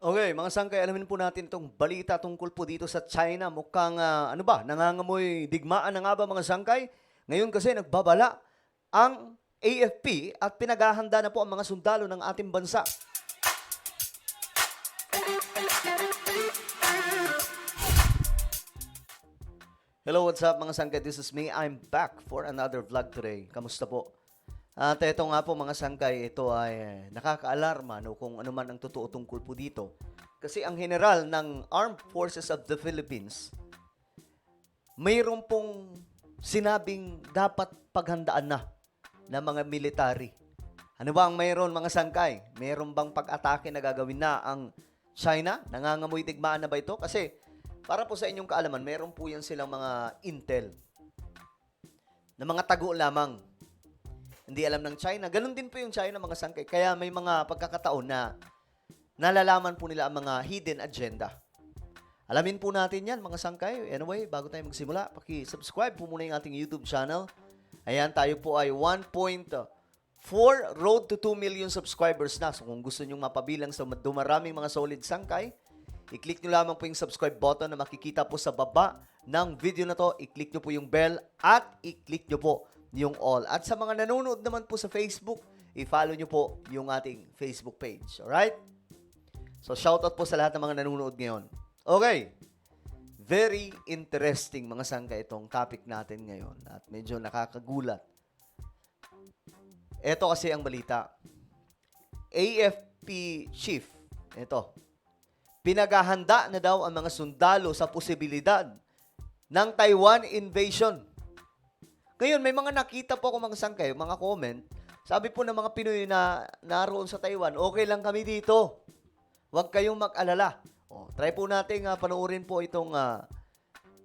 Okay, mga sangkay, alamin po natin itong balita tungkol po dito sa China. Mukhang, nangangamoy digmaan na nga ba mga sangkay? Ngayon kasi nagbabala ang AFP at pinaghahanda na po ang mga sundalo ng ating bansa. Hello, what's up mga sangkay? This is me. I'm back for another vlog today. Kamusta po? At ito nga po mga sangkay, ito ay nakaka-alarma no, kung ano man ang totoo tungkol po dito. Kasi ang general ng Armed Forces of the Philippines, mayroon pong sinabing dapat paghandaan na ng mga military. Ano ba ang mayroon mga sangkay? Mayroon bang pag-atake na gagawin na ang China? Nangangamoy digmaan na ba ito? Kasi para po sa inyong kaalaman, mayroon po yan silang mga intel na mga tago lamang. Hindi alam ng China. Ganun din po yung China mga sangkay. Kaya may mga pagkakataon na nalalaman po nila ang mga hidden agenda. Alamin po natin yan mga sangkay. Anyway, bago tayo magsimula, paki-subscribe po muna yung ating YouTube channel. Ayan, tayo po ay 1.4 road to 2 million subscribers na. So kung gusto nyo mapabilang sa dumaraming mga solid sangkay, i-click nyo lamang po yung subscribe button na makikita po sa baba ng video na to. I-click nyo po yung bell at i-click nyo po yung all. At sa mga nanonood naman po sa Facebook, i-follow nyo po yung ating Facebook page. Alright? So, shoutout po sa lahat ng mga nanonood ngayon. Okay. Very interesting mga sangka itong topic natin ngayon. At medyo nakakagulat. Ito kasi ang balita. AFP chief. Ito. Pinaghahanda na daw ang mga sundalo sa posibilidad ng Taiwan invasion. Ngayon, may mga nakita po ako mga sangkay, mga comment. Sabi po ng mga Pinoy na naroon sa Taiwan, okay lang kami dito. Huwag kayong mag-alala. Try po natin panoorin po itong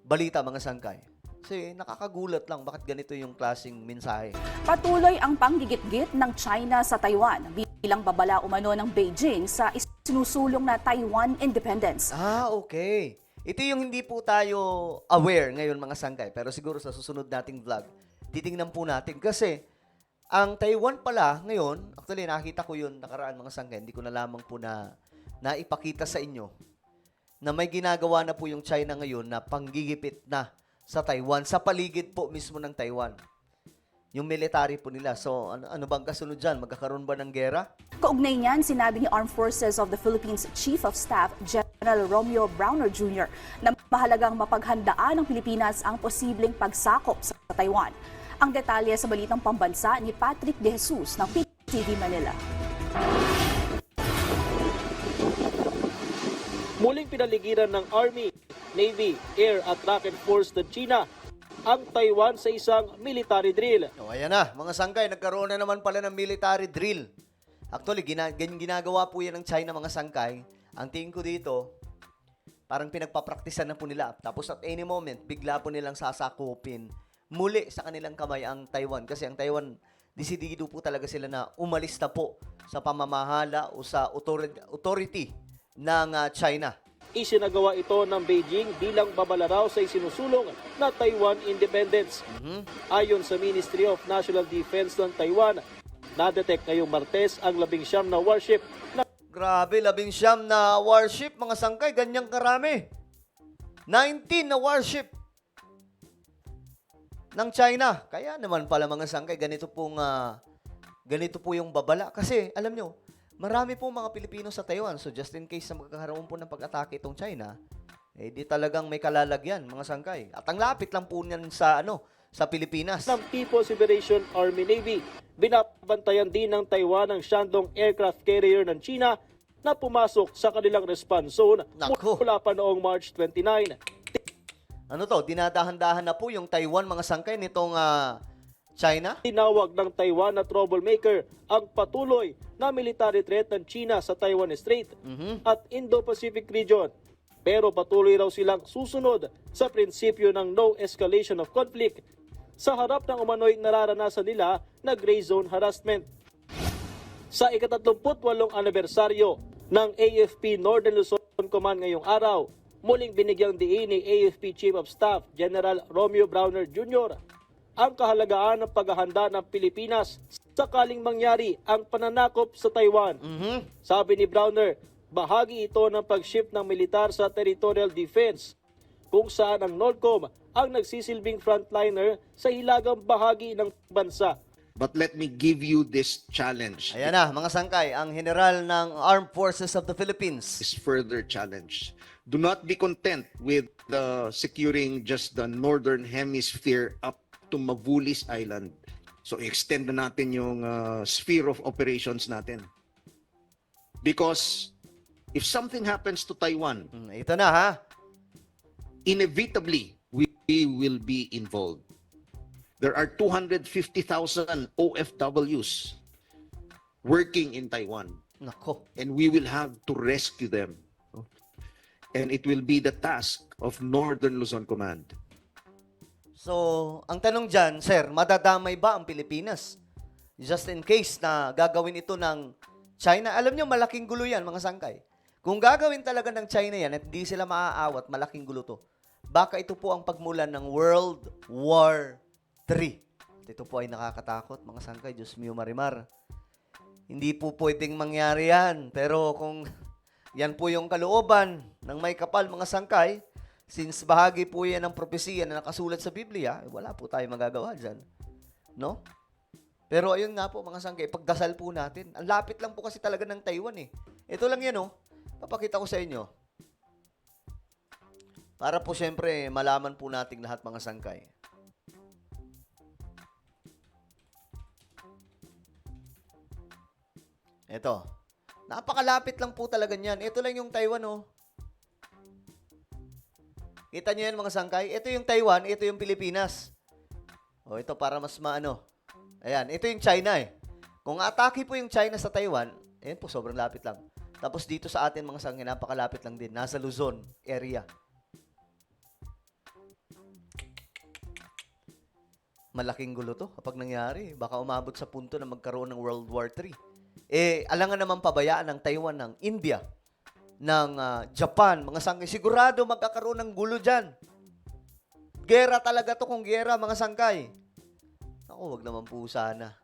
balita mga sangkay. Kasi nakakagulat lang bakit ganito yung klaseng mensahe. Patuloy ang panggigit-git ng China sa Taiwan bilang babala umano ng Beijing sa sinusulong na Taiwan independence. Okay. Ito yung hindi po tayo aware ngayon mga sangkay. Pero siguro sa susunod nating vlog, titingnan po natin. Kasi ang Taiwan pala ngayon, actually nakita ko yun nakaraan mga sangkay. Hindi ko na lamang po na naipakita sa inyo na may ginagawa na po yung China ngayon na panggigipit na sa Taiwan. Sa paligid po mismo ng Taiwan. Yung military po nila. So, ano bang kasunod dyan? Magkakaroon ba ng gera? Kaugnay niyan, sinabi ni Armed Forces of the Philippines Chief of Staff General Romeo Browner Jr. na mahalagang mapaghandaan ng Pilipinas ang posibleng pagsakop sa Taiwan. Ang detalye sa balitang pambansa ni Patrick De Jesus ng PTV Manila. Muling pinaligiran ng Army, Navy, Air at Rocket Force ng China ang Taiwan sa isang military drill. Ayan na, mga sangkay, nagkaroon na naman pala ng military drill. Actually, ginagawa po yan ng China mga sangkay. Ang tingin ko dito, parang pinagpapraktisan na po nila. Tapos at any moment, bigla po nilang sasakupin muli sa kanilang kamay ang Taiwan. Kasi ang Taiwan, desidido po talaga sila na umalis na po sa pamamahala o sa authority ng China. Isinagawa ito ng Beijing bilang babala raw sa isinusulong na Taiwan independence. Ayon sa Ministry of National Defense ng Taiwan, na-detect ngayong Martes ang 19 na warship na Grabe, 19 na warship, mga sangkay, ganyang karami. 19 na warship ng China. Kaya naman pala mga sangkay, ganito po yung babala. Kasi, alam nyo, marami po mga Pilipino sa Taiwan. So, just in case na magkakaroon po ng pag-atake itong China, di talagang may kalalagyan, mga sangkay. At ang lapit lang po niyan sa Pilipinas. ng People's Liberation Army Navy. Binabantayan din ng Taiwan ang Shandong aircraft carrier ng China na pumasok sa kanilang response zone Nako. mula pa noong March 29. Dinadahan-dahan na po yung Taiwan, mga sangkay, nitong China? Tinawag ng Taiwan na troublemaker ang patuloy na military threat ng China sa Taiwan Strait at Indo-Pacific region. Pero patuloy raw silang susunod sa prinsipyo ng no escalation of conflict sa harap ng umano'y nararanasan nila na gray zone harassment. Sa ika-38 anibersaryo ng AFP Northern Luzon Command ngayong araw, muling binigyang diin ni AFP Chief of Staff General Romeo Browner Jr. ang kahalagaan ng paghahanda ng Pilipinas sakaling mangyari ang pananakop sa Taiwan. Sabi ni Browner, bahagi ito ng pag-shift ng militar sa territorial defense, kung saan ang NORDCOM ang nagsisilbing frontliner sa hilagang bahagi ng bansa. But let me give you this challenge. Ayan na, mga sangkay, ang general ng Armed Forces of the Philippines. This further challenge. Do not be content with securing just the northern hemisphere up to Mavulis Island. So extend na natin yung sphere of operations natin. Because if something happens to Taiwan, Ito na ha. inevitably we will be involved. There are 250,000 OFWs working in Taiwan, Nako. and we will have to rescue them. And it will be the task of Northern Luzon Command. So, ang tanong dyan, sir, madadamay ba ang Pilipinas? Just in case na gagawin ito ng China. Alam nyo, malaking gulo yan, mga sangkay. Kung gagawin talaga ng China yan at hindi sila maaawat, malaking gulo to. Baka ito po ang pagmulan ng World War III. Ito po ay nakakatakot, mga sangkay. Diyos mio marimar. Hindi po pwedeng mangyari yan. Pero kung yan po yung kalooban ng may kapal, mga sangkay, since bahagi po yan ng propesiya na nakasulat sa Biblia, wala po tayo magagawa dyan. No? Pero ayun nga po, mga sangkay, pagdasal po natin. Ang lapit lang po kasi talaga ng Taiwan eh. Ito lang yan, oh. Papakita ko sa inyo. Para po siyempre malaman po nating lahat, mga sangkay. Ito. Napakalapit lang po talaga niyan. Ito lang yung Taiwan, oh. Kita niyo yan, mga sangkay? Ito yung Taiwan, ito yung Pilipinas. O, ito para mas maano. Ayan, ito yung China eh. Kung atake po yung China sa Taiwan, ayan po, sobrang lapit lang. Tapos dito sa atin, mga sangkay, napakalapit lang din. Nasa Luzon area. Malaking gulo to kapag nangyari. Baka umabot sa punto na magkaroon ng World War III. Alangan naman pabayaan ng Taiwan, ng India, ng Japan, mga sangkay. Sigurado magkakaroon ng gulo dyan. Gera talaga to kung gera, mga sangkay. Ako, wag naman po sana.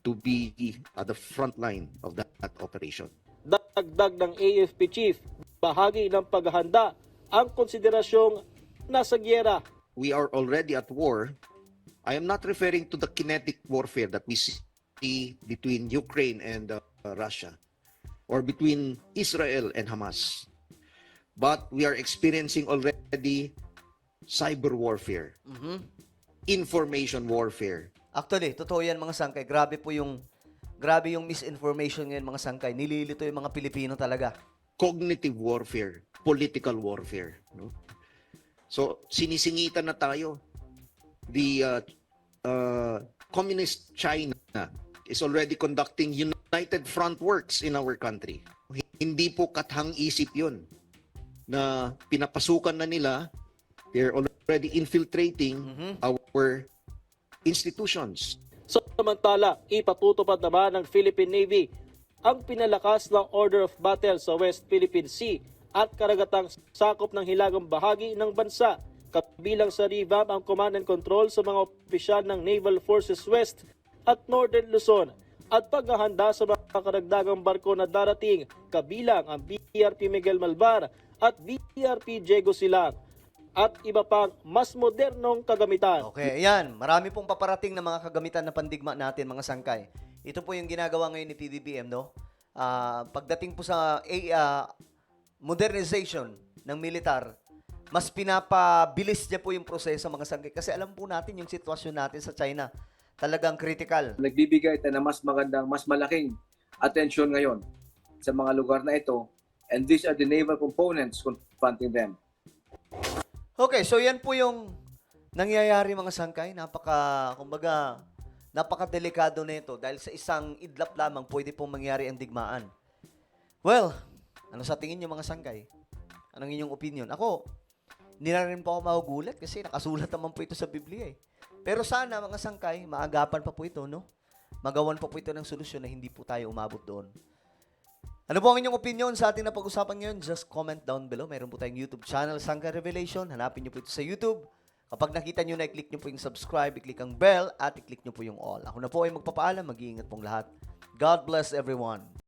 To be at the front line of that operation. Dagdag ng AFP chief, bahagi ng paghahanda ang konsiderasyong nasa gyera. We are already at war. I am not referring to the kinetic warfare that we see between Ukraine and Russia, or between Israel and Hamas. But we are experiencing already cyber warfare, information warfare. Actually, totoo yan, mga sangkay. Grabe yung misinformation ngayon, mga sangkay. Nililito yung mga Pilipino talaga. Cognitive warfare, political warfare. No? So, sinisingitan na tayo. The Communist China is already conducting United Front works in our country. Hindi po kathang-isip yun na pinapasukan na nila. They're already infiltrating our institutions. Samantala, ipatutupad naman ng Philippine Navy ang pinalakas ng Order of Battle sa West Philippine Sea at karagatang sakop ng hilagang bahagi ng bansa. Kabilang sa revamp ang command and control sa mga opisyal ng Naval Forces West at Northern Luzon at paghahanda sa mga karagdagang barko na darating, kabilang ang BRP Miguel Malvar at BRP Diego Silang at iba pang mas modernong kagamitan. Okay, ayan. Marami pong paparating na mga kagamitan na pandigma natin, mga sangkay. Ito po yung ginagawa ngayon ni PBBM, no? Pagdating po sa modernization ng militar, mas pinapabilis niya po yung proseso, mga sangkay. Kasi alam po natin yung sitwasyon natin sa China. Talagang critical. Nagbibigay tayo ng mas magandang, mas malaking atensyon ngayon sa mga lugar na ito. And these are the naval components confronting them. Okay, so yan po yung nangyayari, mga sangkay. Napaka-delikado na ito dahil sa isang idlap lamang pwede pong mangyari ang digmaan. Well, ano sa tingin niyo, mga sangkay? Anong inyong opinion? Ako, hindi na rin po ako mahugulat kasi nakasulat naman po ito sa Biblia eh. Pero sana, mga sangkay, maagapan pa po ito, no? Magawan pa po ito ng solusyon na hindi po tayo umabot doon. Ano po ang inyong opinion sa ating napag-usapan ngayon? Just comment down below. Meron po tayong YouTube channel, Sangkay Revelation. Hanapin niyo po ito sa YouTube. Kapag nakita niyo na, i-click niyo po yung subscribe, i-click ang bell, at i-click niyo po yung all. Ako na po ay magpapaalam. Mag-iingat pong lahat. God bless everyone.